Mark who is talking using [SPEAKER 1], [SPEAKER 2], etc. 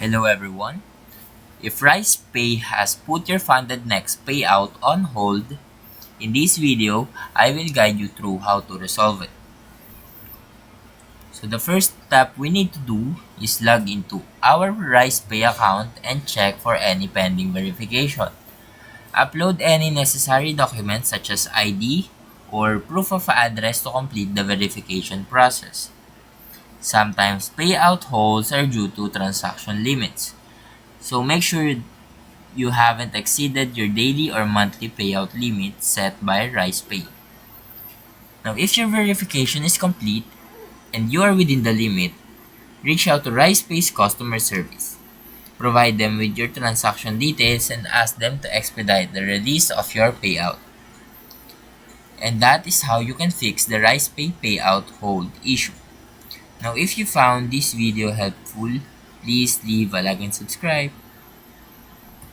[SPEAKER 1] Hello everyone. If RisePay has put your FundedNext Payout on hold, in this video, I will guide you through how to resolve it. So the first step we need to do is log into our RisePay account and check for any pending verification. Upload any necessary documents such as ID or proof of address to complete the verification process. Sometimes payout holds are due to transaction limits. So make sure you haven't exceeded your daily or monthly payout limit set by RisePay. Now, if your verification is complete and you are within the limit, reach out to RisePay's customer service. Provide them with your transaction details and ask them to expedite the release of your payout. And that is how you can fix the RisePay payout hold issue. Now, if you found this video helpful, please leave a like and subscribe.